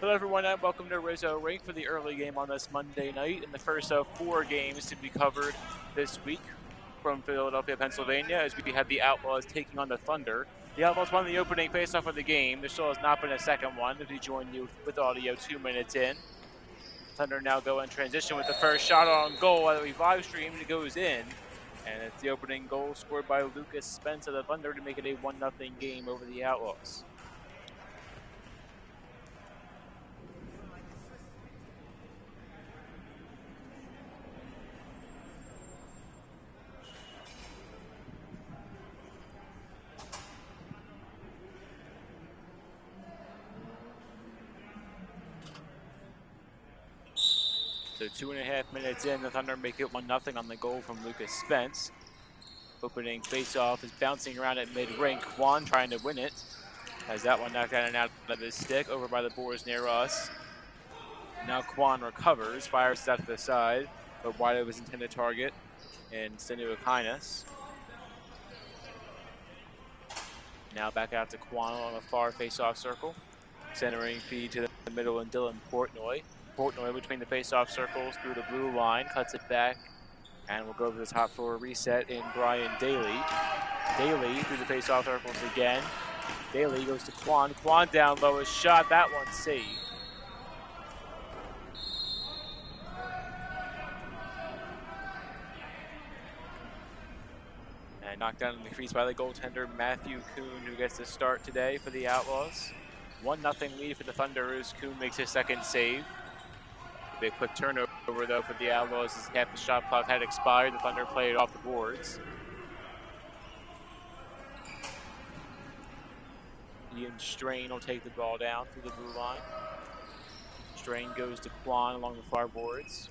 Hello everyone and welcome to Rizzo Rink for the early game on this Monday night and the first of 4 games to be covered this week from Philadelphia, Pennsylvania, as we had the Outlaws taking on the Thunder. The Outlaws won the opening faceoff of the game. There still has not been a second one as we join you with audio 2 minutes in. Thunder now go in transition with the first shot on goal that we live streamed. It goes in, and it's the opening goal scored by Lucas Spence of the Thunder to make it a 1-0 game over the Outlaws. So 2.5 minutes in, the Thunder make it 1-0 on the goal from Lucas Spence. Opening face-off is bouncing around at mid-rink. Juan trying to win it. Has that one knocked out and out of his stick, over by the boards near us. Now Quan recovers, fires it out to the side, but wide of his intended target, and Sinuakainis. Now back out to Quan on the far face-off circle. Centering feed to the middle and Dylan Portnoy. Portnoy between the face-off circles through the blue line, cuts it back, and we'll go over the top for a reset in Brian Daly. Daly through the face-off circles again. Daly goes to Quan. Quan down low, is shot. That one saved. And knocked down in the crease by the goaltender, Matthew Kuhn, who gets the start today for the Outlaws. 1-0 lead for the Thunder as Kuhn makes his second save. Big quick turnover, though, for the Outlaws as half the shot clock had expired. The Thunder played off the boards. Ian Strain will take the ball down through the blue line. Strain goes to Quan along the far boards.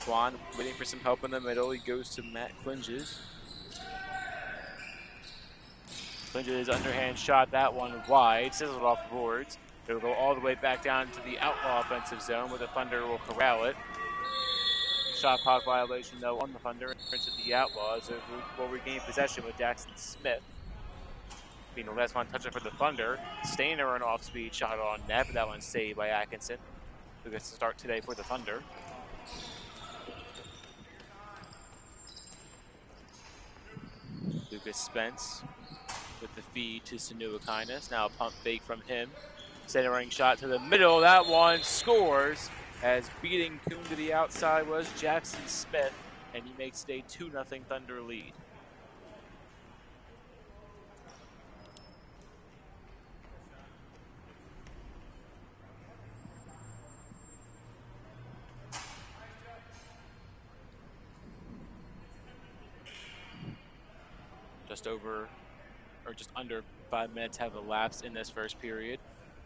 Quan waiting for some help in the middle. He goes to Matt Clinges. Clinges underhand shot, that one wide, sizzled off the boards. It'll go all the way back down to the Outlaw offensive zone where the Thunder will corral it. Shot clock violation, though, on the Thunder into the Outlaws, who will regain possession with Jackson Smith being the last one touching for the Thunder. Stainer an off-speed shot on net, but that one's saved by Atkinson, who gets to start today for the Thunder. Lucas Spence with the feed to Sinuakainis. Now a pump fake from him. Centering shot to the middle. That one scores, as beating Kuhn to the outside was Jackson Smith, and he makes it a 2-0 Thunder lead. Just under 5 minutes have elapsed in this first period.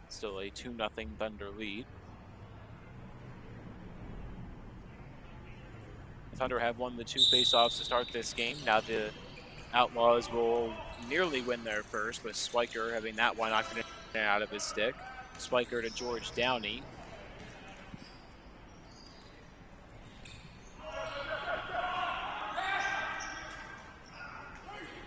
Still a 2-0 Thunder lead. The Thunder have won the 2 faceoffs to start this game. Now the Outlaws will nearly win their first, with Swiker having that one knocked in and out of his stick. Swiker to George Downey.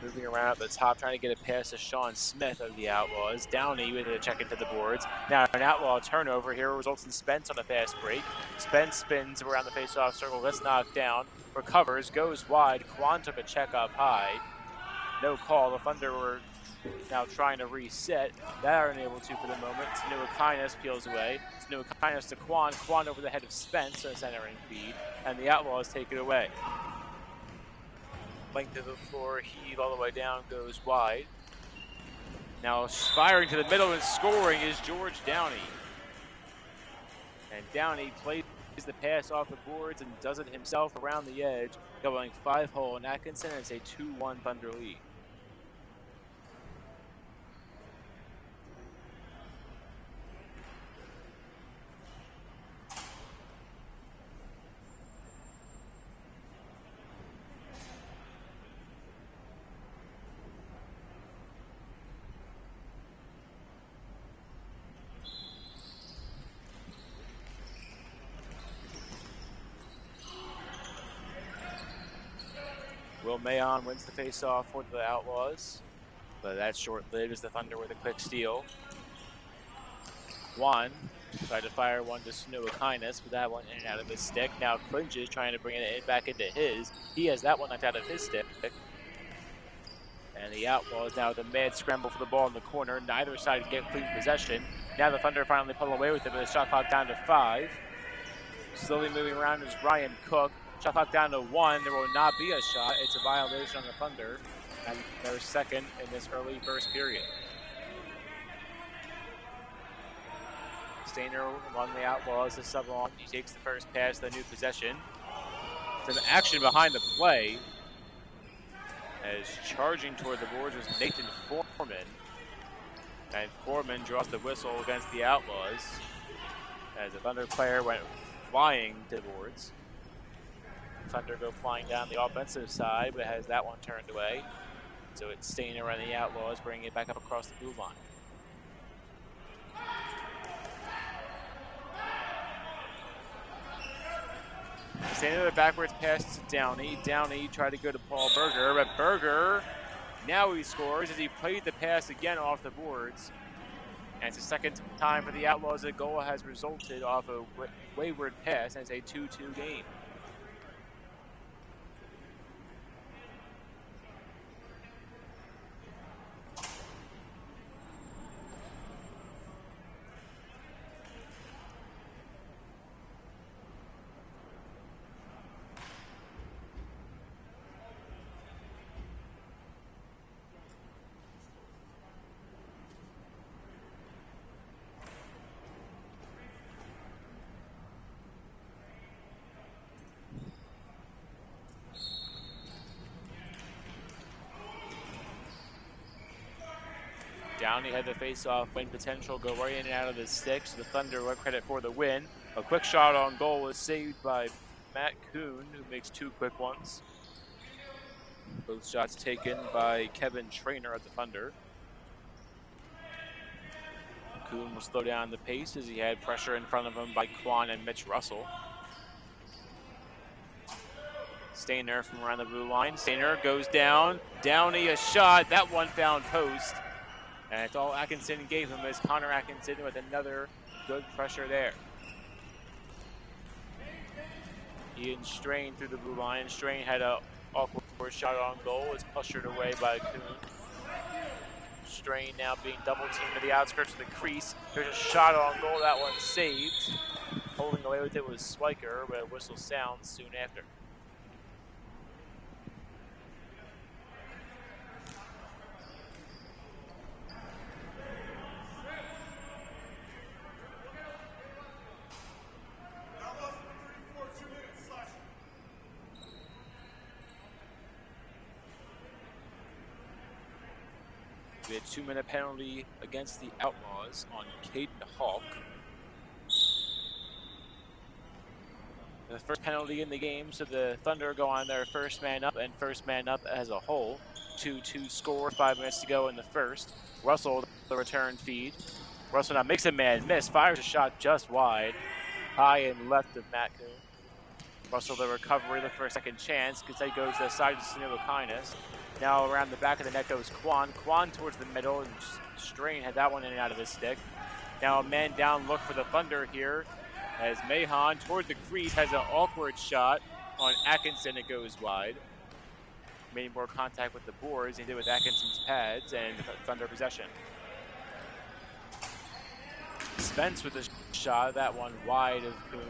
Moving around at the top, trying to get a pass to Sean Smith of the Outlaws. Downey with a check into the boards. Now an Outlaw turnover here results in Spence on a fast break. Spence spins around the face-off circle, gets knocked down, recovers, goes wide. Quan took a check up high. No call. The Thunder were now trying to reset. They are unable to for the moment. Sinuakainis peels away. Sinuakainis to Quan. Quan over the head of Spence on a centering feed, and the Outlaws take it away. Length of the floor, heave all the way down, goes wide. Now firing to the middle and scoring is George Downey. And Downey plays the pass off the boards and does it himself around the edge, going 5-hole in Atkinson. It's a 2-1 Thunder lead. Will Mayon wins the face-off for the Outlaws, but that's short-lived as the Thunder with a quick steal. Juan Tried to fire one to Snow Kindness, but that one in and out of his stick. Now clinches, trying to bring it back into his. He has that one knocked out of his stick. And the Outlaws now with a mad scramble for the ball in the corner. Neither side can get clean possession. Now the Thunder finally pull away with it, but the shot clock down to 5. Slowly moving around is Ryan Cook. Shot clock down to 1. There will not be a shot. It's a violation on the Thunder. And their second in this early first period. Stainer on the Outlaws, the sub on. He takes the first pass, the new possession. Some action behind the play. As charging toward the boards was Nathan Foreman. And Foreman draws the whistle against the Outlaws. As the Thunder player went flying to the boards. Thunder go flying down the offensive side, but has that one turned away. So it's Stainer and the Outlaws bringing it back up across the blue line. Stainer the backwards pass to Downey. Downey tried to go to Paul Berger, but Berger, now he scores as he played the pass again off the boards. And it's the second time for the Outlaws a goal has resulted off a wayward pass, and it's a 2-2 game. Downey had the face-off win potential go right in and out of his stick, so the Thunder will credit for the win. A quick shot on goal was saved by Matt Kuhn, who makes 2 quick ones. Both shots taken by Kevin Trainer at the Thunder. Kuhn will slow down the pace as he had pressure in front of him by Quan and Mitch Russell. Stainer from around the blue line. Stainer goes down. Downey a shot. That one found post. And it's all Atkinson gave him as Connor Atkinson with another good pressure there. Ian Strain through the blue line. Strain had an awkward shot on goal. It's ushered away by Kuhn. Strain now being double teamed to the outskirts of the crease. There's a shot on goal. That one saved. Holding away with it was Swiker, but a whistle sounds soon after. We had a 2-minute penalty against the Outlaws on Caden Hawk. The first penalty in the game, so the Thunder go on their first man up and first man up as a whole. 2-2 score, 5 minutes to go in the first. Russell, the return feed. Russell now makes a man miss, fires a shot just wide, high and left of Matt Kuhn. Russell the recovery, look for a second chance, because he goes to the side to Snow Kindness. Now around the back of the net goes Quan. Quan towards the middle, and Strain had that one in and out of his stick. Now a man down look for the Thunder here, as Mahon toward the crease has an awkward shot on Atkinson. It goes wide. Made more contact with the boards than he did with Atkinson's pads, and Thunder possession. Spence with a shot, that one wide of Kuhn.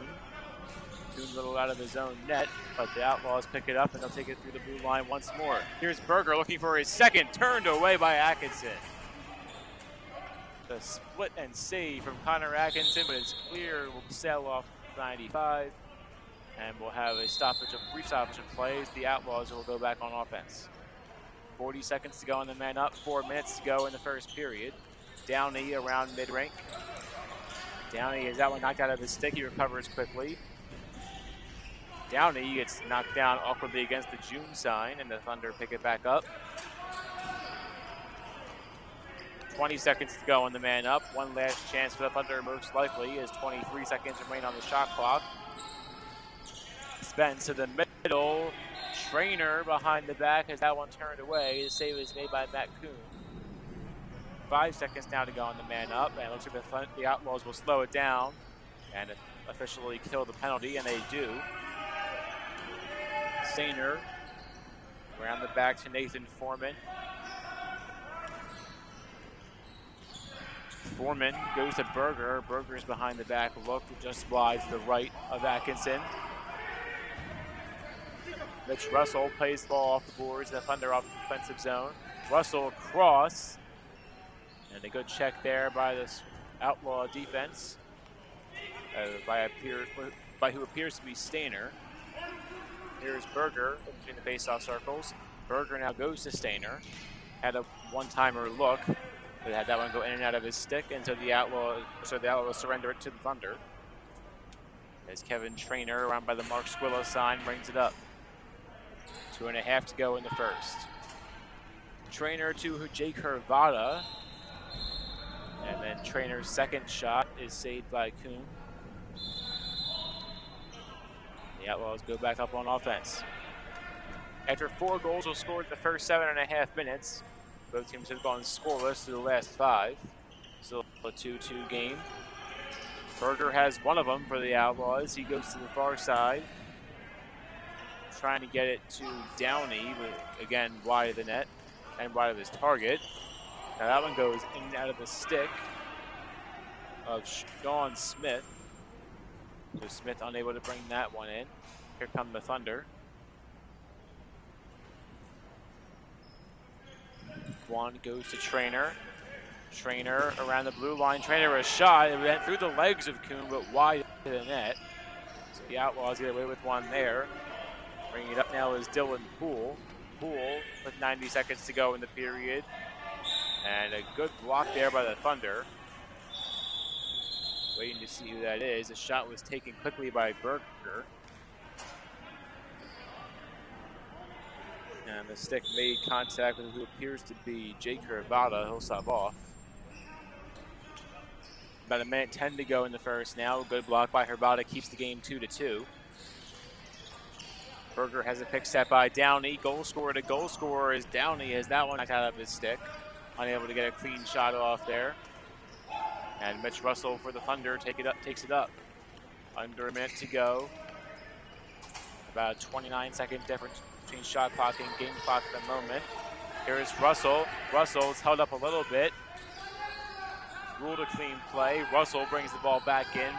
Kuhn a little out of his own net, but the Outlaws pick it up and they'll take it through the blue line once more. Here's Berger looking for his second, turned away by Atkinson. The split and save from Connor Atkinson, but it's clear, will sail off 95. And we'll have a stoppage, a brief stoppage of play as the Outlaws will go back on offense. 40 seconds to go on the man up, 4 minutes to go in the first period. Downey around mid-rink. Downey has that one knocked out of his stick, he recovers quickly. Downey gets knocked down awkwardly against the June sign, and the Thunder pick it back up. 20 seconds to go on the man up. One last chance for the Thunder, most likely, as 23 seconds remain on the shot clock. Spence to the middle. Trainer behind the back has that one turned away. The save is made by Matt Kuhn. 5 seconds now to go on the man up, and it looks like the Outlaws will slow it down and officially kill the penalty, and they do. Stainer around the back to Nathan Foreman. Foreman goes to Berger. Berger's behind the back look just wide to the right of Atkinson. Mitch Russell plays the ball off the boards, the Thunder off the defensive zone. Russell across, and a good check there by this Outlaw defense by who appears to be Stainer. Here's Berger in between the face-off circles. Berger now goes to Stainer. Had a one-timer look, but had that one go in and out of his stick, and so the Outlaw will surrender it to the Thunder. As Kevin Trainer, around by the Mark Squilla sign, brings it up. 2.5 to go in the first. Trainer to Jake Hervada. And then Trainer's second shot is saved by Kuhn. The Outlaws go back up on offense. After 4 goals were scored in the first 7.5 minutes, both teams have gone scoreless through the last 5. Still a 2-2 game. Berger has one of them for the Outlaws. He goes to the far side, trying to get it to Downey, but again, wide of the net and wide of his target. Now that one goes in and out of the stick of Sean Smith. So Smith unable to bring that one in. Here come the Thunder. Guan goes to Trainer. Trainer around the blue line. Trainer a shot. It went through the legs of Kuhn, but wide to the net. So the Outlaws get away with one there. Bringing it up now is Dylan Poole. Poole with 90 seconds to go in the period. And a good block there by the Thunder. Waiting to see who that is. The shot was taken quickly by Berger. And the stick made contact with who appears to be Jake Hervada. He'll sub off. About 1:10 to go in the first now. Good block by Hervada keeps the game 2-2. Berger has a pick set by Downey. Goal scorer to goal scorer is Downey as that one knocked out of his stick. Unable to get a clean shot off there. And Mitch Russell for the Thunder takes it up. Under a minute to go. About a 29-second difference between shot clock and game clock at the moment. Here's Russell. Russell's held up a little bit. Ruled a clean play. Russell brings the ball back in.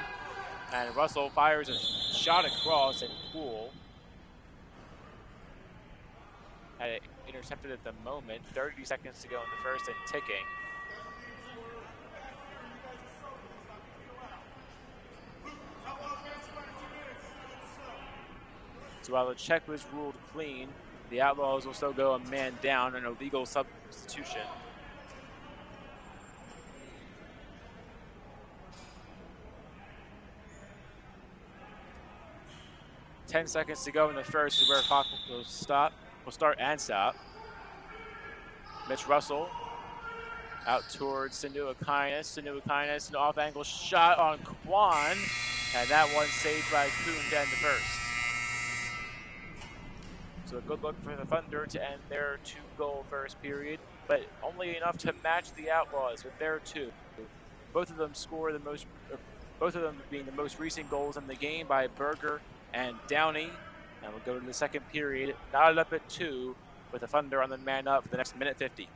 And Russell fires a shot across and Poole had it intercepted at the moment. 30 seconds to go in the first and ticking. So while the check was ruled clean, the Outlaws will still go a man down, an illegal substitution. Ten seconds to go in the first is where clock will stop. Will start and stop. Mitch Russell out towards Sinuakainis. Sinuakainis, an off-angle shot on Quan, and that one saved by Kuhn to end the first. So a good look for the Thunder to end their 2-goal first period, but only enough to match the Outlaws with their 2. Both of them score both of them being the most recent goals in the game by Berger and Downey. And we'll go to the second period, knotted up at 2, with the Thunder on the man up for the next minute 50.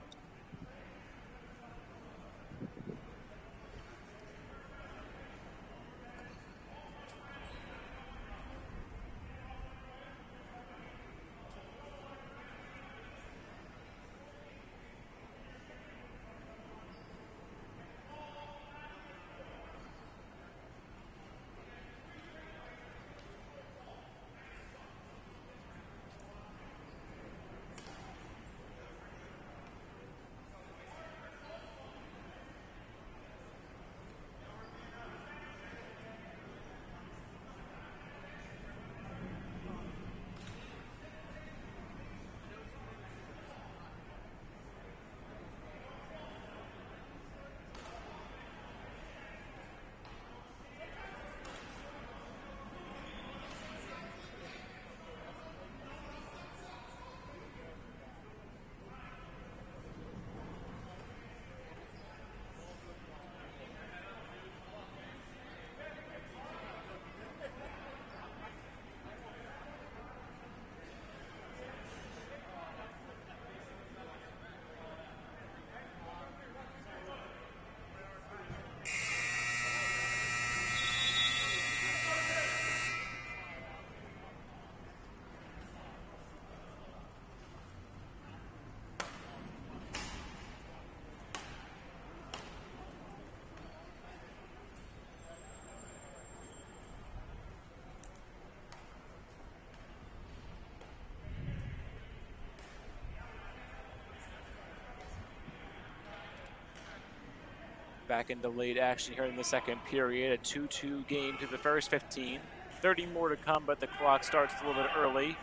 back into late action here in the second period. A 2-2 game to the first 15. 30 more to come, but the clock starts a little bit early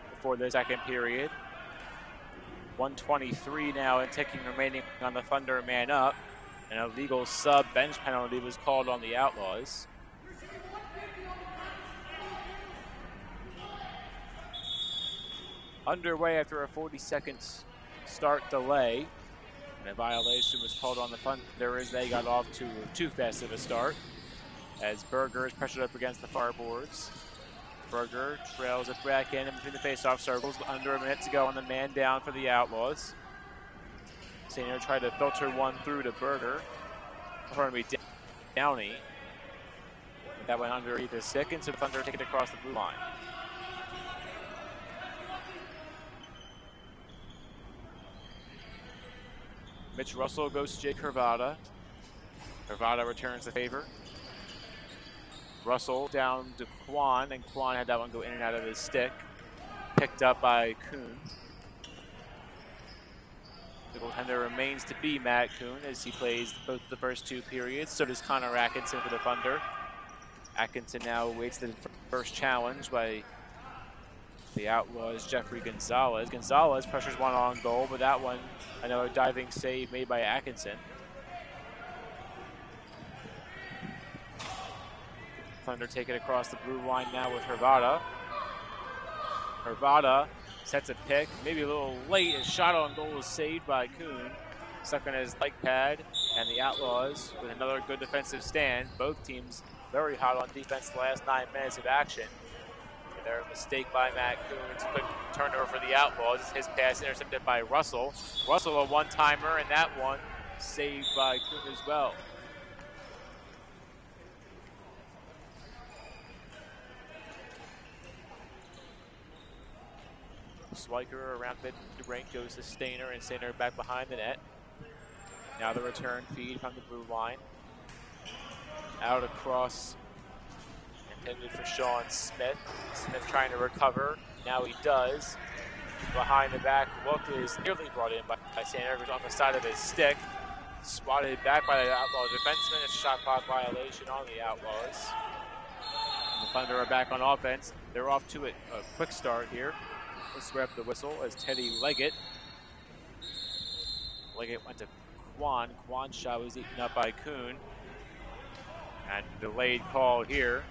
before the second period. 1:23 now and ticking remaining on the Thunder man up. An illegal sub bench penalty was called on the Outlaws. Underway after a 40-second start delay. And a violation was called on the Thunder as they got off to too fast of a start. As Berger is pressured up against the far boards. Berger trails it back in between the face-off circles. Under a minute to go on the man down for the Outlaws. Sainer tried to filter one through to Berger. Pardon me, Downey. That went underneath his stick, and so the Thunder take it across the blue line. Mitch Russell goes to Jake Hervada. Hervada returns the favor. Russell down to Quan, and Quan had that one go in and out of his stick. Picked up by Kuhn. The goaltender remains to be Matt Kuhn as he plays both the first two periods. So does Connor Atkinson for the Thunder. Atkinson now awaits the first challenge by the Outlaws' Jeffrey Gonzalez. Gonzalez pressures one on goal, but that one, another diving save made by Atkinson. Thunder take it across the blue line now with Hervada. Hervada sets a pick, maybe a little late. His shot on goal is saved by Kuhn. Stuck on his leg pad, and the Outlaws with another good defensive stand. Both teams very hot on defense the last 9 minutes of action. And their mistake by Matt Kuhn. It's a quick turnover for the Outlaws. It's his pass intercepted by Russell. Russell a one-timer, and that one saved by Kuhn as well. Swiker around mid Rink goes to Stainer, and Stainer back behind the net. Now the return feed from the blue line. Out across, intended for Sean Smith. Smith trying to recover. Now he does. Behind the back look is nearly brought in by Stainer, who's on the side of his stick. Swatted back by the Outlaw defenseman. A shot clock violation on the Outlaws. And the Thunder are back on offense. They're off to a quick start here. Let's rep the whistle as Teddy Leggett. Leggett went to Quan. Quan's shot was eaten up by Kuhn. And delayed call here.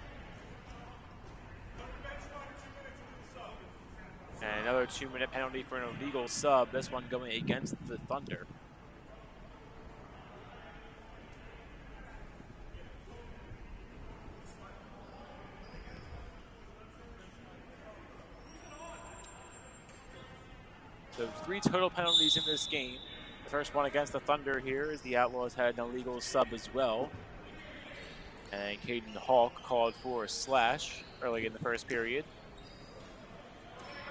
And another 2-minute penalty for an illegal sub. This one going against the Thunder. So 3 total penalties in this game. The first one against the Thunder here is the Outlaws had an illegal sub as well. And Caden Hawk called for a slash early in the first period.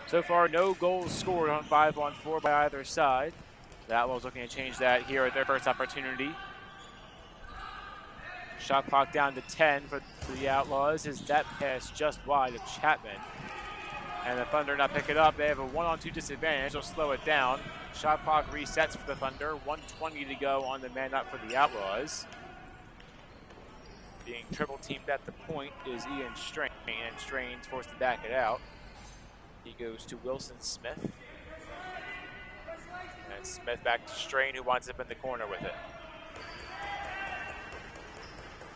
So far, no goals scored on 5-on-4 by either side. The Outlaws looking to change that here at their first opportunity. Shot clock down to 10 for the Outlaws. Is that pass just wide of Chapman? And the Thunder not pick it up. They have a 1-on-2 disadvantage. They'll slow it down. Shot clock resets for the Thunder. 1:20 to go on the man up for the Outlaws. Being triple teamed at the point is Ian Strain, and Strain's forced to back it out. He goes to Wilson Smith. And Smith back to Strain, who winds up in the corner with it.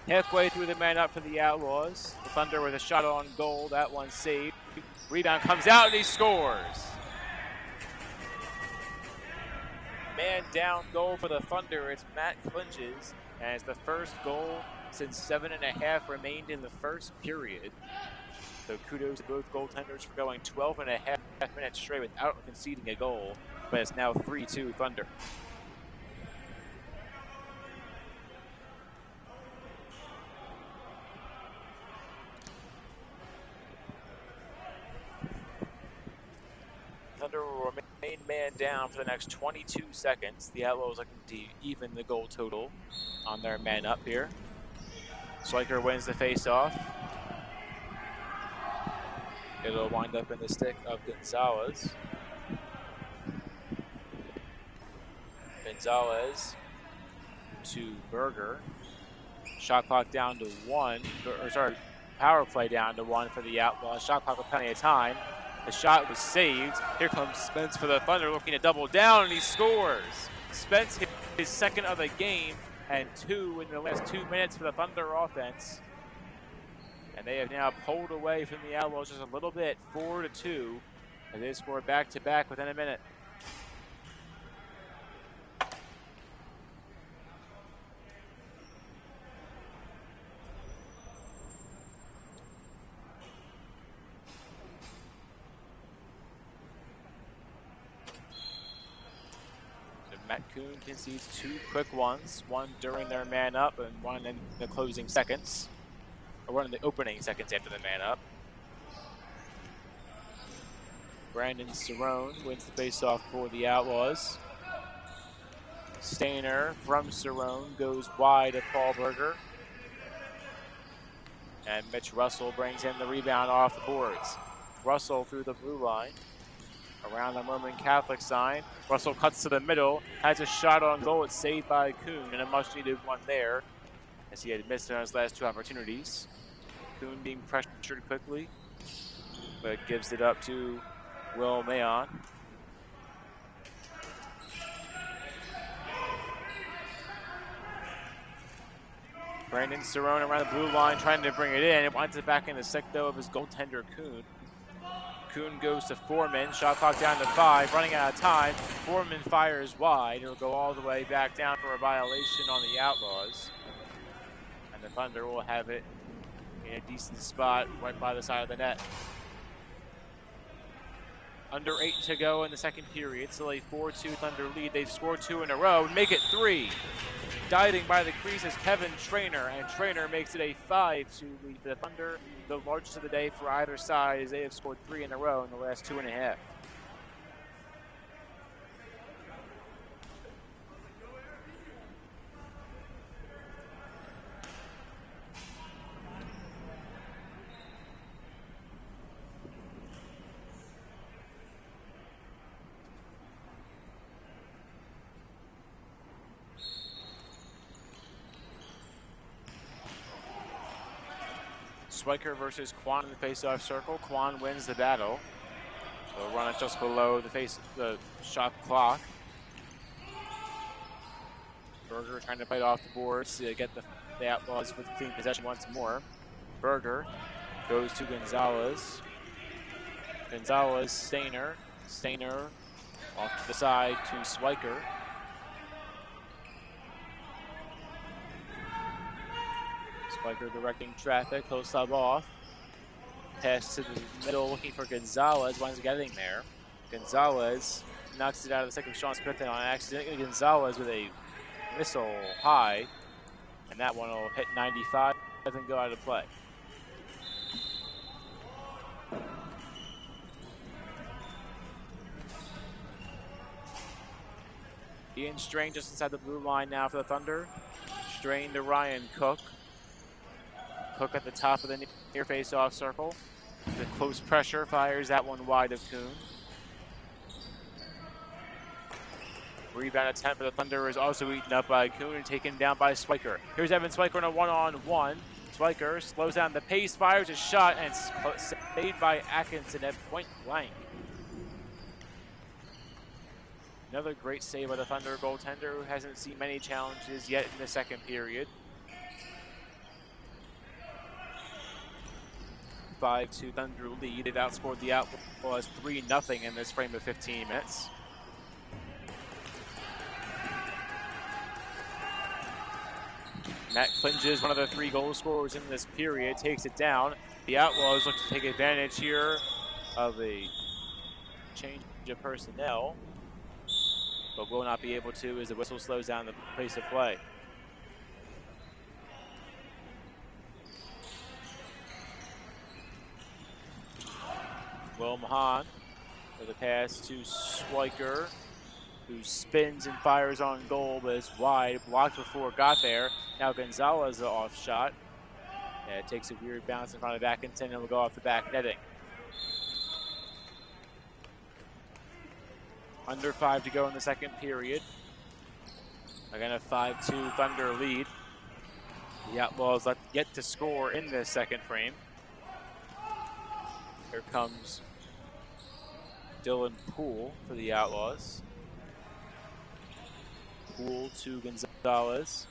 Halfway through the man up for the Outlaws. The Thunder with a shot on goal. That one saved. Rebound comes out and he scores. Man down goal for the Thunder. It's Matt Clinches, and it's the first goal since 7.5 remained in the first period. So kudos to both goaltenders for going 12.5 minutes straight without conceding a goal. But it's now 3-2 Thunder. Thunder will remain man down for the next 22 seconds. The Outlaws looking to even the goal total on their man up here. Swiker wins the face-off. It'll wind up in the stick of Gonzalez. Gonzalez to Berger. Shot clock down to 1, or sorry, power play down to 1 for the Outlaws. Shot clock with plenty of time. The shot was saved. Here comes Spence for the Thunder, looking to double down, and he scores. Spence hit his second of the game, and 2 in the last 2 minutes for the Thunder offense. And they have now pulled away from the Outlaws just a little bit, 4-2, as they score back-to-back within a minute. Matt Kuhn concedes 2 quick ones, one during their man up and one in the closing seconds, or one in the opening seconds after the man up. Brandon Cerrone wins the faceoff for the Outlaws. Stainer from Cerrone goes wide to Paul Berger. And Mitch Russell brings in the rebound off the boards. Russell through the blue line. Around the Roman Catholic sign. Russell cuts to the middle, has a shot on goal. It's saved by Kuhn, and a much-needed one there, as he had missed on his last 2 opportunities. Kuhn being pressured quickly, but gives it up to Will Mayon. Brandon Cerrone around the blue line, trying to bring it in. It winds it back in the stick, though, of his goaltender, Kuhn. Kuhn goes to Foreman, shot clock down to 5, running out of time. Foreman fires wide. It'll go all the way back down for a violation on the Outlaws. And the Thunder will have it in a decent spot right by the side of the net. Under 8 to go in the second period, still a 4-2 Thunder lead. They've scored 2 in a row, make it 3. Diving by the crease is Kevin Trainer, and Trainer makes it a 5-2 lead for the Thunder, the largest of the day for either side, as they have scored 3 in a row in the last 2.5. Swiker versus Quan in the face-off circle. Quan wins the battle. They'll run it just below the shot clock. Berger trying to fight off the boards to get the Outlaws with clean possession once more. Berger goes to Gonzalez. Gonzalez, Stainer. Stainer off to the side to Swiker. Spiker directing traffic, he'll sub off. Pass to the middle, looking for Gonzalez, winds up getting there. Gonzalez knocks it out of the stick of Sean Smith on accident. Gonzalez with a missile high, and that one will hit 95 and go out of play. Ian Strain just inside the blue line now for the Thunder. Strain to Ryan Cook. Cook at the top of the near face-off circle. The close pressure fires that one wide of Kuhn. Rebound attempt for the Thunder is also eaten up by Kuhn and taken down by Swiker. Here's Evan Swiker in a one-on-one. Swiker slows down the pace, fires a shot, and saved by Atkinson at point blank. Another great save by the Thunder goaltender, who hasn't seen many challenges yet in the second period. 5-2 Thunder lead. They've outscored the Outlaws 3-0 in this frame of 15 minutes. Matt Clinges, one of the 3 goal scorers in this period, takes it down. The Outlaws look to take advantage here of a change of personnel, but will not be able to as the whistle slows down the pace of play. Will Mahan with a pass to Swiker, who spins and fires on goal, but it's wide, blocked before it got there. Now Gonzalez, the off shot. Yeah, it takes a weird bounce in front of Atkinson and will go off the back netting. Under 5 to go in the second period. Again, a 5-2 Thunder lead. The Outlaws yet to score in this second frame. Here comes Dylan Poole for the Outlaws. Poole to Gonzalez.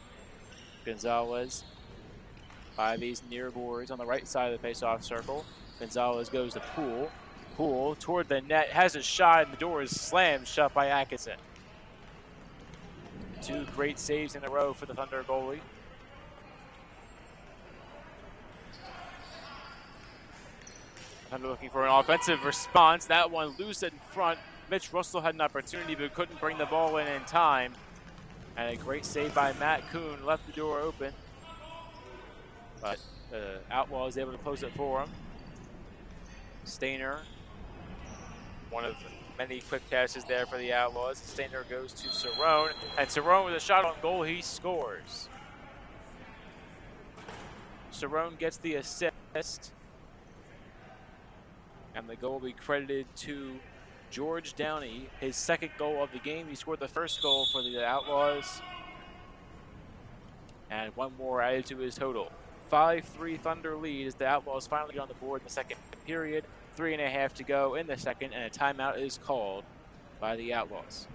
Gonzalez by these near boards on the right side of the face-off circle. Gonzalez goes to Poole. Poole toward the net, has a shot, and the door is slammed shut by Atkinson. 2 great saves in a row for the Thunder goalie. Thunder looking for an offensive response. That one loose in front. Mitch Russell had an opportunity but couldn't bring the ball in time. And a great save by Matt Kuhn left the door open. But the Outlaw is able to close it for him. Stainer, one of many quick passes there for the Outlaws. Stainer goes to Cerrone, and Cerrone with a shot on goal, he scores. Cerrone gets the assist, and the goal will be credited to George Downey, his second goal of the game. He scored the first goal for the Outlaws, and one more added to his total. 5-3 Thunder lead as the Outlaws finally get on the board in the second period. 3.5 to go in the second, and a timeout is called by the Outlaws.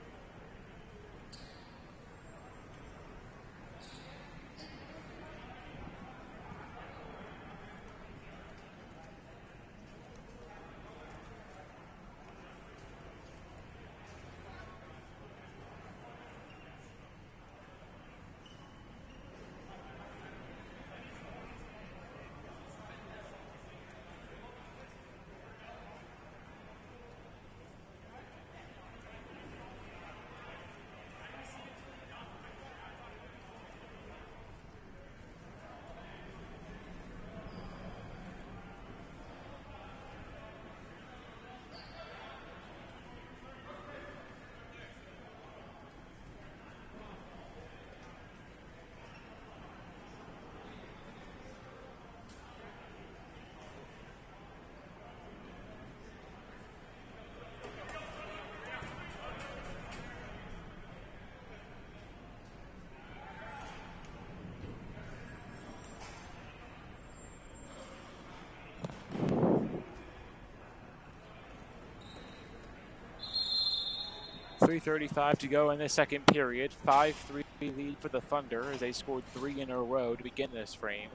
.335 to go in the second period. 5-3 lead for the Thunder as they scored 3 in a row to begin this frame.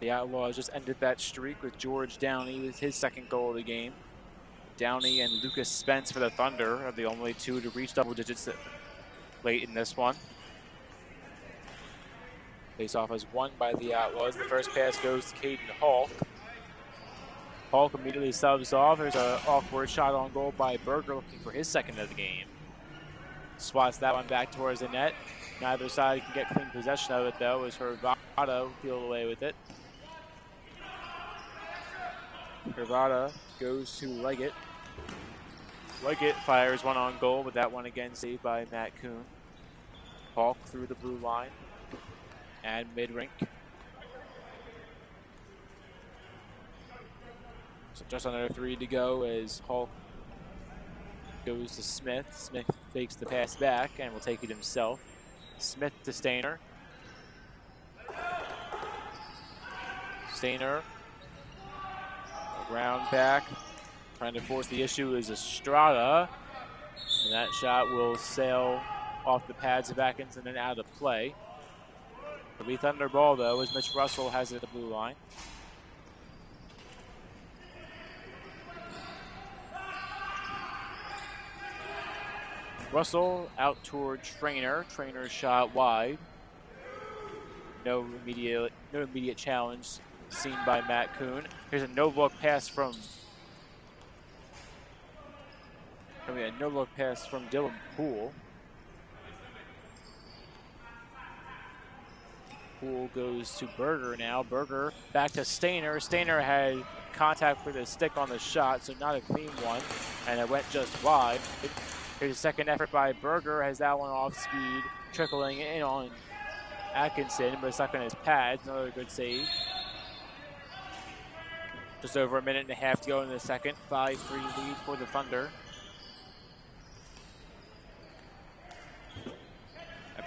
The Outlaws just ended that streak with George Downey with his second goal of the game. Downey and Lucas Spence for the Thunder are the only 2 to reach double digits late in this one. Face-off is won by the Outlaws. The first pass goes to Caden Hall. Hulk immediately subs off. There's an awkward shot on goal by Berger looking for his second of the game. Swats that one back towards the net. Neither side can get clean possession of it though as Hervada peeled away with it. Hervada goes to Leggett. Leggett fires one on goal, but that one again saved by Matt Kuhn. Hulk through the blue line and mid-rink. So just under 3 to go as Hulk goes to Smith. Smith fakes the pass back and will take it himself. Smith to Stainer. Stainer, around back. Trying to force the issue is Estrada. And that shot will sail off the pads of Atkinson and out of play. It'll be Thunder ball though as Mitch Russell has it at the blue line. Russell out toward Trainer. Trainer's shot wide. No immediate challenge seen by Matt Kuhn. Here's a no-look pass from Dylan Poole. Poole goes to Berger now. Berger back to Stainer. Stainer had contact with his stick on the shot, so not a clean one, and it went just wide. Here's a second effort by Berger, has that one off speed, trickling in on Atkinson, but stuck on his pads. Another good save. Just over 1.5 minutes to go in the second. 5-3 lead for the Thunder.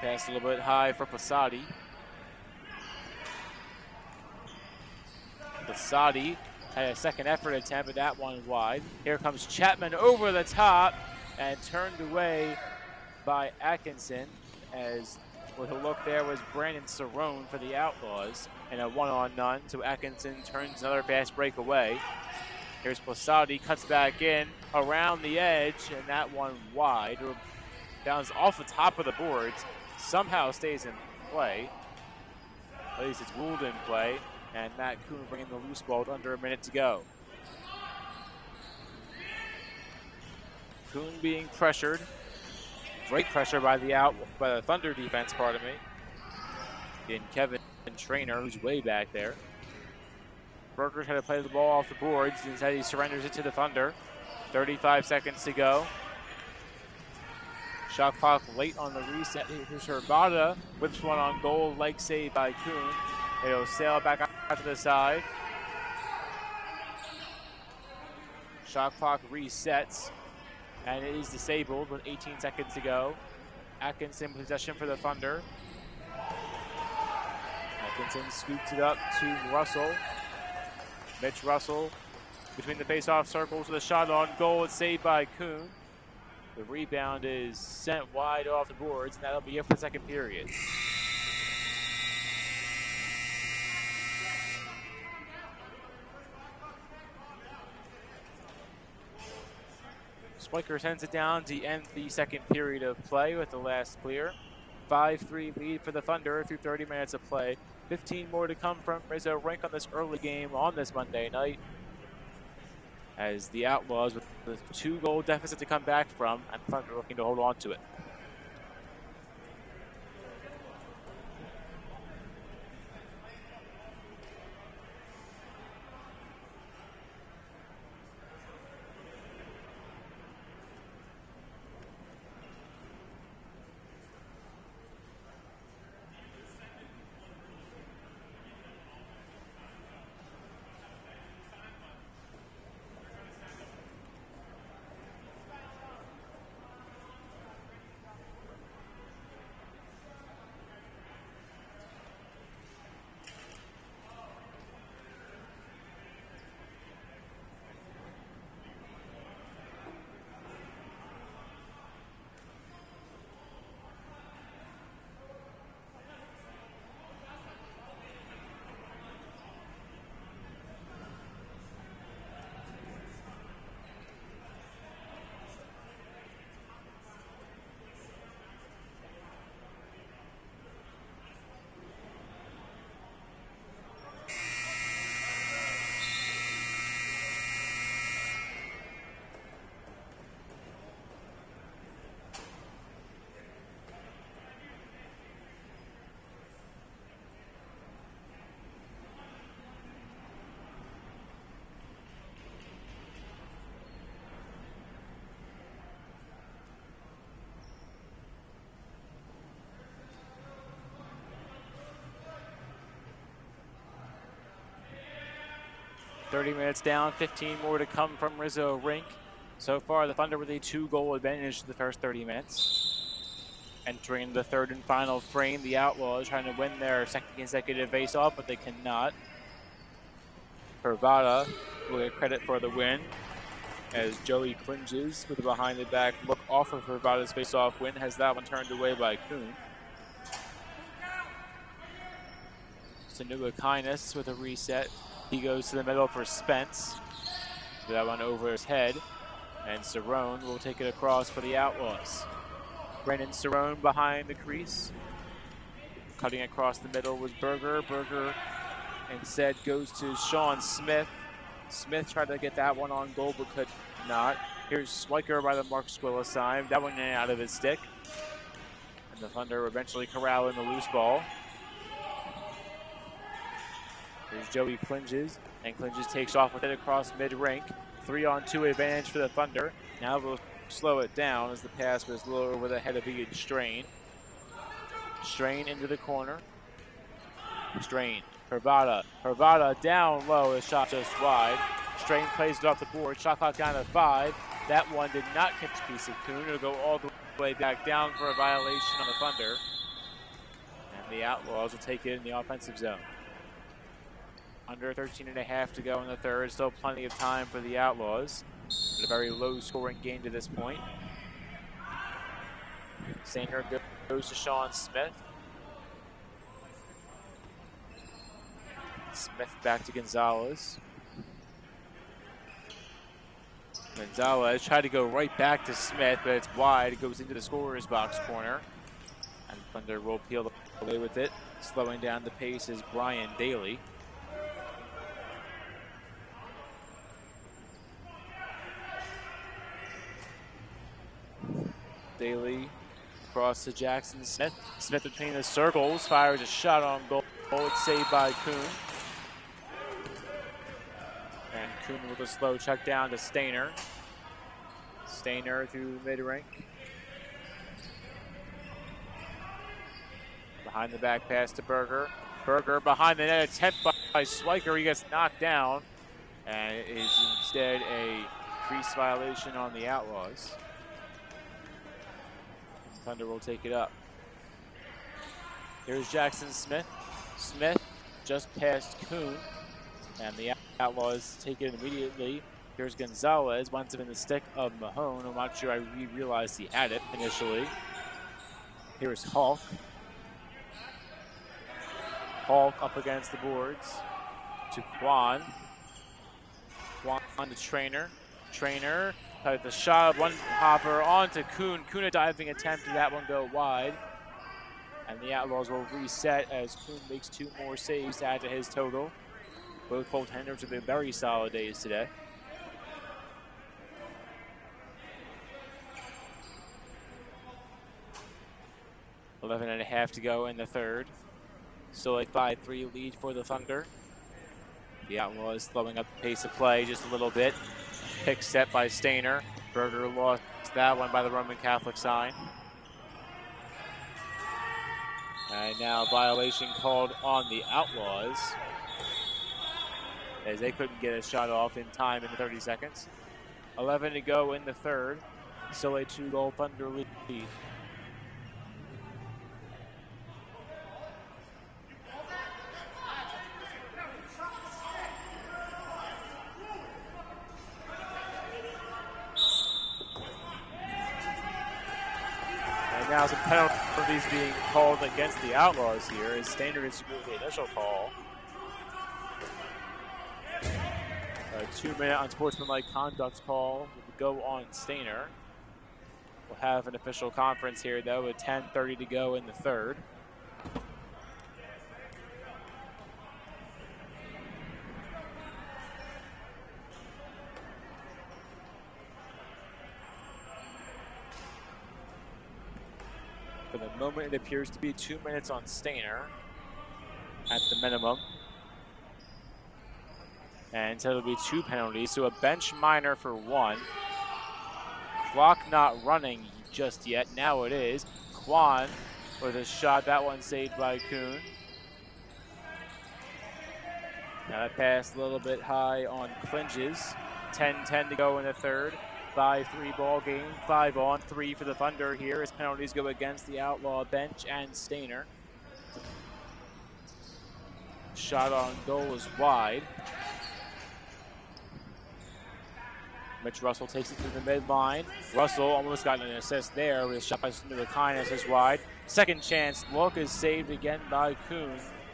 pass a little bit high for Posadi. Posadi had a second effort attempt, but that one wide. Here comes Chapman over the top and turned away by Atkinson, as with a look there was Brandon Cerrone for the Outlaws, and a one-on-none, so Atkinson turns another fast break away. Here's Posadi, cuts back in, around the edge, and that one wide. Bounces off the top of the boards, somehow stays in play. At least it's ruled in play, and Matt Kuhn bringing the loose ball with under a minute to go. Kuhn being pressured. Great pressure by the Thunder defense, pardon me. In Kevin Trainer, who's way back there. Berger trying to play the ball off the boards. Instead, he surrenders it to the Thunder. 35 seconds to go. Shot clock late on the reset. Here's Herbata. Whips one on goal. Leg save by Kuhn. It'll sail back out to the side. Shot clock resets. And it is disabled with 18 seconds to go. Atkinson possession for the Thunder. Atkinson scoops it up to Russell. Mitch Russell between the face-off circles with a shot on goal. It's saved by Kuhn. The rebound is sent wide off the boards, and that'll be it for the second period. Spiker sends it down to end the second period of play with the last clear. 5-3 lead for the Thunder through 30 minutes of play. 15 more to come from Rizzo Rink on this early game on this Monday night, as the Outlaws with the 2-goal deficit to come back from, and the Thunder looking to hold on to it. .30 minutes down, 15 more to come from Rizzo Rink. So far, the Thunder with a 2-goal advantage to the first 30 minutes. Entering the third and final frame, the Outlaws trying to win their second consecutive face-off, but they cannot. Hervada will get credit for the win, as Joey clinches with a behind-the-back look off of Hervada's face-off win, has that one turned away by Kuhn. Sanua Kindness with a reset. He goes to the middle for Spence. That one over his head. And Cerrone will take it across for the Outlaws. Brandon Cerrone behind the crease. Cutting across the middle was Berger. Berger instead goes to Sean Smith. Smith tried to get that one on goal but could not. Here's Swiker by the Mark Squilla sign. That one in and out of his stick. And the Thunder eventually corralling the loose ball. Here's Joey Clinges, and Clinges takes off with it across mid-rink. 3-on-2 advantage for the Thunder. Now we'll slow it down as the pass was low over the head of Ian Strain. Strain into the corner. Strain, Hervada. Hervada down low, the shot just wide. Strain plays it off the board, shot clock down to 5. That one did not catch a piece of Kuhn. It'll go all the way back down for a violation on the Thunder. The Outlaws will take it in the offensive zone. Under 13.5 to go in the third. Still plenty of time for the Outlaws. But a very low-scoring game to this point. Stainer goes to Sean Smith. Smith back to Gonzalez. Gonzalez tried to go right back to Smith, but it's wide. It goes into the scorer's box corner. And Thunder will peel away with it. Slowing down the pace is Brian Daly. Daly across to Jackson Smith. Smith between the circles, fires a shot on goal. It's saved by Kuhn. And Kuhn with a slow check down to Stainer. Stainer through mid-rink. Behind the back pass to Berger. Berger behind the net, attempt by Swiker. He gets knocked down. And it is instead a crease violation on the Outlaws. Thunder will take it up. Here's Jackson Smith. Smith just past Kuhn. And the Outlaws take it immediately. Here's Gonzalez. Winds up in the stick of Mahone. I'm not sure I realized he had it initially. Here's Hulk. Hulk up against the boards. To Kwan. Kwan to Trainer. Trainer. The shot, one hopper onto Kuhn. Kuhn a diving attempt. Did that one go wide? And the Outlaws will reset as Kuhn makes 2 more saves to add to his total. Both goaltenders have been very solid days today. $11.5 to go in the third. Still a 5-3 lead for the Thunder. The Outlaws slowing up the pace of play just a little bit. Pick set by Stainer. Berger lost that one by the Roman Catholic sign. And now violation called on the Outlaws, as they couldn't get a shot off in time in the 30 seconds. 11 to go in the third. Still a 2-goal Thunder lead. Now some penalties being called against the Outlaws here as Stainer disagrees with the initial call. A 2-minute unsportsmanlike conduct call will go on Stainer. We'll have an official conference here though with 10:30 to go in the third. For the moment, it appears to be 2 minutes on Stainer at the minimum. And so it'll be 2 penalties, so a bench minor for 1. Clock not running just yet, now it is. Kwan with a shot, that one saved by Kuhn. Now that pass a little bit high on clinches. 10-10 to go in the third. 5-3 ball game, 5-on-3 for the Thunder here as penalties go against the Outlaw bench and Stainer. Shot on goal is wide. Mitch Russell takes it through the midline. Russell almost got an assist there with a shot by Kindness is wide. Second chance look is saved again by Kuhn,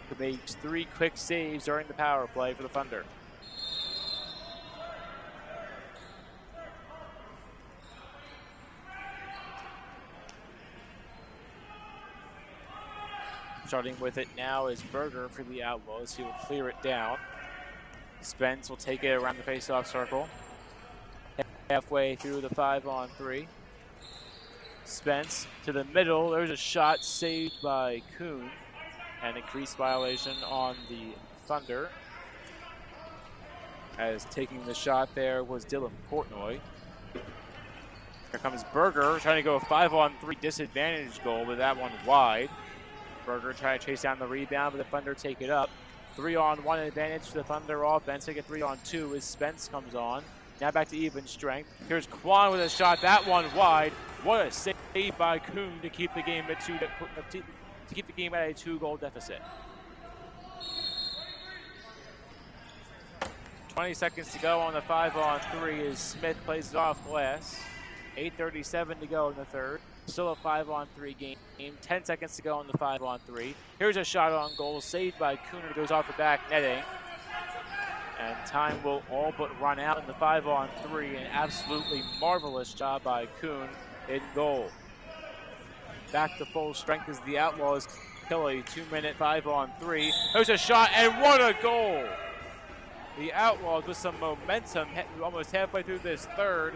who makes 3 quick saves during the power play for the Thunder. Starting with it now is Berger for the Outlaws. He will clear it down. Spence will take it around the face-off circle. Halfway through the 5-on-3. Spence to the middle. There's a shot saved by Kuhn. And a crease violation on the Thunder, as taking the shot there was Dylan Portnoy. Here comes Berger trying to go a 5-on-3 disadvantage goal, but that one wide. Berger trying to chase down the rebound, but the Thunder take it up. 3-on-1 advantage to the Thunder offense. Take a 3-on-2 as Spence comes on. Now back to even strength. Here's Kwan with a shot. That one wide. What a save by Kuhn to keep the game at 2. to keep the game at a 2-goal deficit. 20 seconds to go on the 5-on-3 as Smith plays it off glass. 8:37 to go in the third. Still a 5-on-3 game. 10 seconds to go on the 5-on-3. Here's a shot on goal, saved by Kuhn. It goes off the back netting. And time will all but run out in the 5-on-3. An absolutely marvelous job by Kuhn in goal. Back to full strength as the Outlaws kill a 2-minute 5-on-3. There's a shot, and what a goal! The Outlaws with some momentum almost halfway through this third.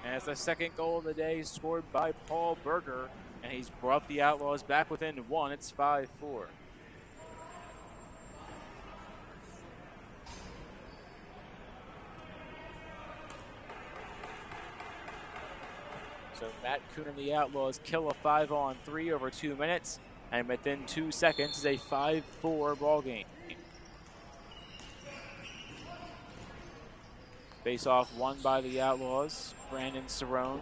And it's the second goal of the day scored by Paul Berger. And he's brought the Outlaws back within 1. It's 5-4. So Matt Kuhn and the Outlaws kill a 5-on-3 over 2 minutes. And within 2 seconds is a 5-4 ball game. Face-off won by the Outlaws. Brandon Cerrone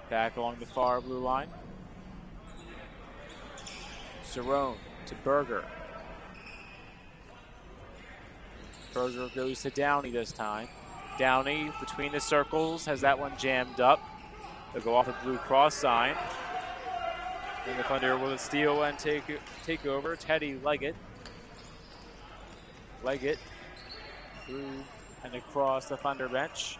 back along the far blue line. Cerrone to Berger. Berger goes to Downey this time. Downey between the circles has that one jammed up. They'll go off the blue cross sign. And the Thunder will steal and take over. Teddy Leggett. Leggett through and across the Thunder bench.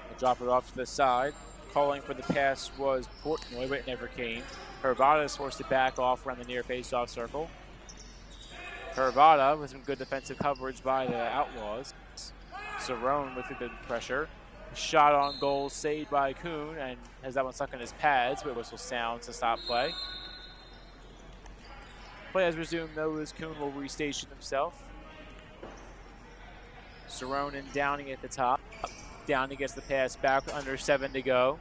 They'll drop it off to the side. Calling for the pass was Portnoy, but it never came. Hervada is forced to back off around the near face-off circle. Hervada with some good defensive coverage by the Outlaws. Cerrone with a good pressure. Shot on goal saved by Kuhn and has that one stuck in his pads, but whistle sounds to stop play. Play has resumed though as Kuhn will restation himself. Cerrone and Downey at the top. Downey gets the pass back under 7 to go.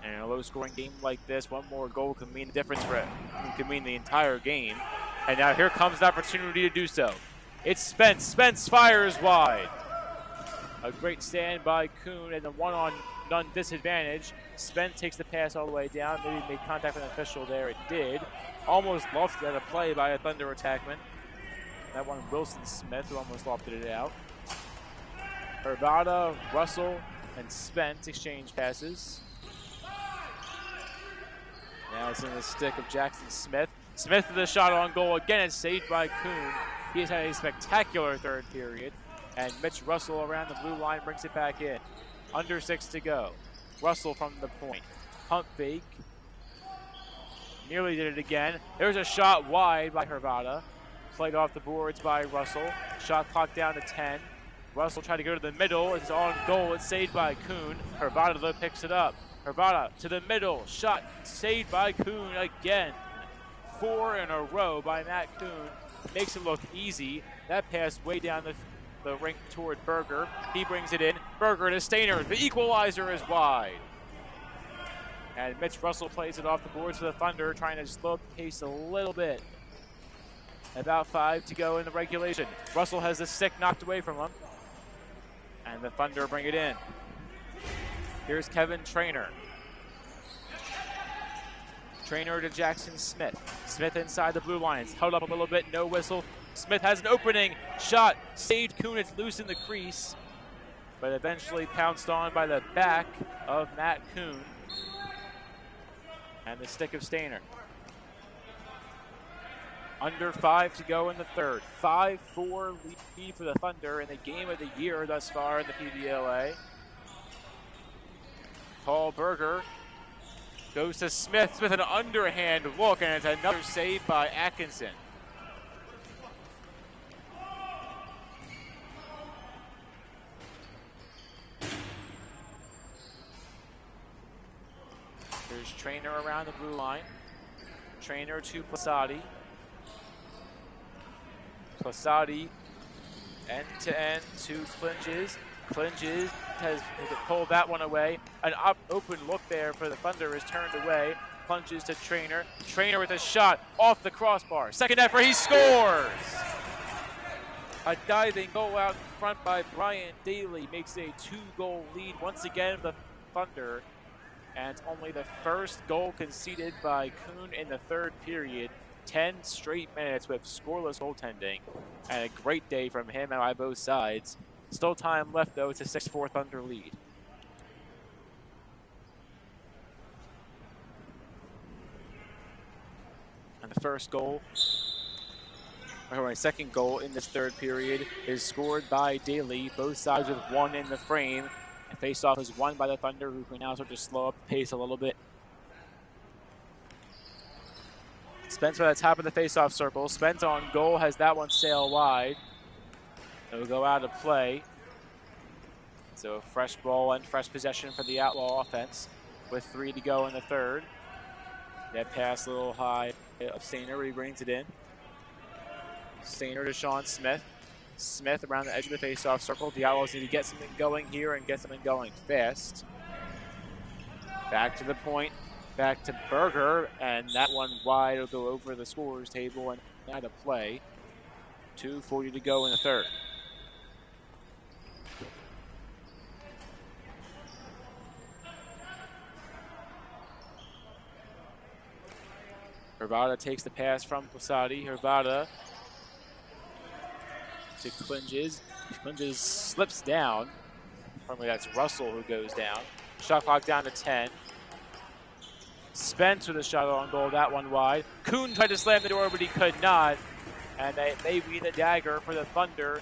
And in a low-scoring game like this, one more goal can mean the difference for it. It can mean the entire game. And now here comes the opportunity to do so. It's Spence. Spence fires wide. A great stand by Kuhn and the one-on-none disadvantage. Spence takes the pass all the way down. Maybe made contact with an official there. It did. Almost lofted at a play by a Thunder attackman. That one, Wilson Smith, who almost lofted it out. Hervada, Russell, and Spence exchange passes. Now it's in the stick of Jackson Smith. Smith with a shot on goal. Again, it's saved by Kuhn. He has had a spectacular third period. And Mitch Russell around the blue line brings it back in. Under 6 to go. Russell from the point. Pump fake. Nearly did it again. There's a shot wide by Hervada. Played off the boards by Russell. Shot clock down to 10. Russell tried to go to the middle. It's on goal. It's saved by Kuhn. Hervada though picks it up. Hervada to the middle. Shot saved by Kuhn again. 4 in a row by Matt Kuhn. Makes it look easy. That pass way down the rink toward Berger. He brings it in. Berger to Stainer. The equalizer is wide. And Mitch Russell plays it off the boards for the Thunder, trying to slow up the pace a little bit. About 5 to go in the regulation. Russell has the stick knocked away from him. And the Thunder bring it in. Here's Kevin Trainer. Trainer to Jackson Smith. Smith inside the blue line. It's held up a little bit, no whistle. Smith has an opening shot. Saved Kuhn, it's loose in the crease. But eventually pounced on by the back of Matt Kuhn. And the stick of Stainer. Under 5 to go in the third. 5-4 lead for the Thunder in the game of the year thus far in the PBLA. Paul Berger goes to Smith. Smith an underhand look, and it's another save by Atkinson. There's Trainer around the blue line. Trainer to Plasati. Plasati end-to-end to Clinges. Clinges has pulled that one away. An open look there for the Thunder is turned away. Plunges to Trainer. Trainer with a shot off the crossbar. Second effort, he scores! A diving goal out in front by Brian Daly makes a 2-goal lead once again for the Thunder. And it's only the first goal conceded by Kuhn in the third period. 10 straight minutes with scoreless goaltending. And a great day from him and by both sides. Still time left, though. It's a 6-4 Thunder lead. And the first goal, or second goal in this third period, is scored by Daly. Both sides with one in the frame. And face-off is won by the Thunder, who can now start to slow up the pace a little bit. Spencer at the top of the face-off circle. Spence on goal, has that one sail wide. It'll go out of play. So fresh ball and fresh possession for the Outlaw offense with 3 to go in the third. That pass a little high of Stainer, he brings it in. Stainer to Sean Smith. Smith around the edge of the face-off circle. The Outlaws need to get something going here and get something going fast. Back to the point, back to Berger, and that one wide will go over the scorer's table and out of play. 2:40 to go in the third. Hervada takes the pass from Posadi. Hervada to Clinges. Clinges slips down. Probably that's Russell who goes down. Shot clock down to 10. Spence with a shot on goal, that one wide. Kuhn tried to slam the door, but he could not. And that may be the dagger for the Thunder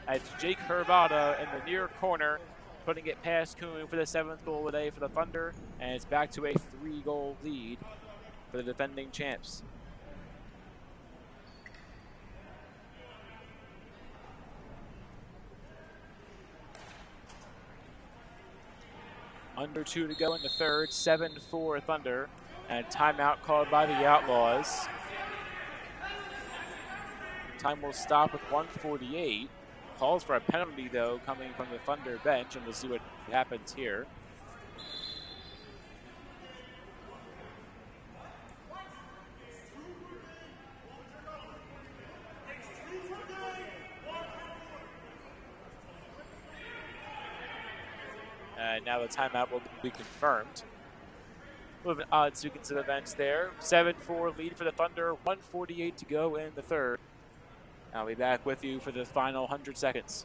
as Jake Hervada in the near corner, putting it past Kuhn for the 7th goal of the day for the Thunder. And it's back to a 3-goal lead for the defending champs. Under 2 to go in the third, 7-4 Thunder, and a timeout called by the Outlaws. Time will stop with 1:48. Calls for a penalty, though, coming from the Thunder bench, and we'll see what happens here. And now the timeout will be confirmed. A little bit odd sequence of events there. 7-4 lead for the Thunder, 1:48 to go in the third. I'll be back with you for the final 100 seconds.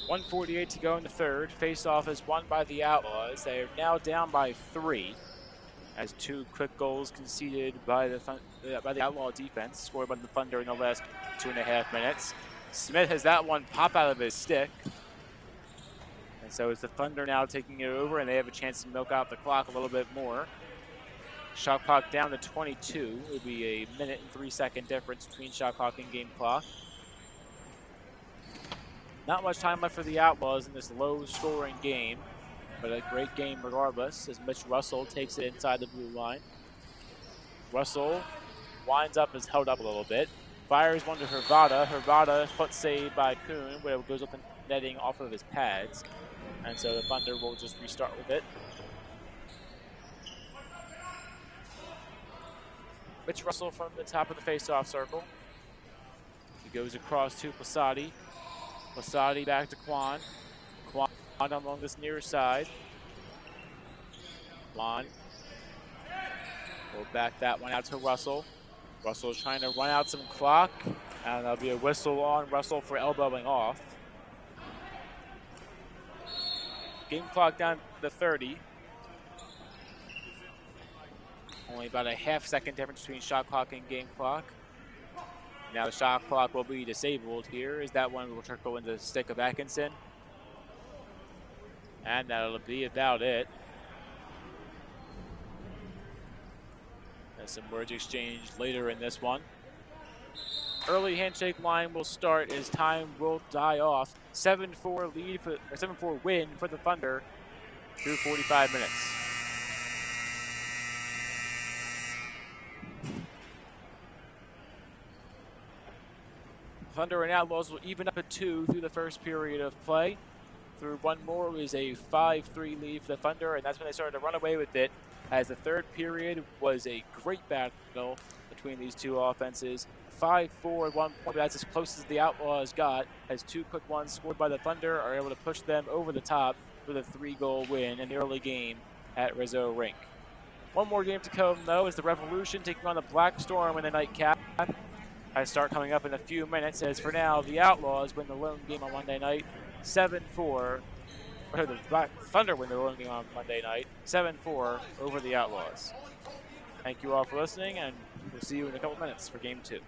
.148 to go in the third. Face-off is won by the Outlaws. They are now down by 3 as 2 quick goals conceded by the Outlaw defense, scored by the Thunder in the last 2.5 minutes. Smith has that one pop out of his stick. And so it's the Thunder now taking it over, and they have a chance to milk out the clock a little bit more. Shot clock down to 22. It will be a 1 and 3 second difference between shot clock and game clock. Not much time left for the Outlaws in this low-scoring game, but a great game regardless as Mitch Russell takes it inside the blue line. Russell winds up, is held up a little bit. Fires one to Hervada. Hervada, foot saved by Kuhn, where it goes up the netting off of his pads. And so the Thunder will just restart with it. Mitch Russell from the top of the face-off circle. He goes across to Posadi. Posadi back to Quan. Quan along this near side. Quan will back that one out to Russell. Russell is trying to run out some clock, and there'll be a whistle on Russell for elbowing off. Game clock down to 30. Only about a half-second difference between shot clock and game clock. Now the shot clock will be disabled here, as that one will trickle into the stick of Atkinson. And that'll be about it. Some words exchanged later in this one. Early handshake line will start as time will die off. 7-4 lead for, or 7-4 win for the Thunder through 45 minutes. Thunder and Outlaws will even up at 2 through the first period of play. Through one more is a 5-3 lead for the Thunder, and that's when they started to run away with it, as the third period was a great battle between these two offenses. 5-4 at one point, but that's as close as the Outlaws got, as two quick ones scored by the Thunder are able to push them over the top for the 3-goal win in the early game at Rizzo Rink. One more game to come, though, is the Revolution taking on the Black Storm in the nightcap. I start coming up in a few minutes, as for now, the Outlaws win the lone game on Monday night, 7-4. Or the Black Thunder win the lone game on Monday night, 7-4 over the Outlaws. Thank you all for listening, and we'll see you in a couple minutes for Game 2.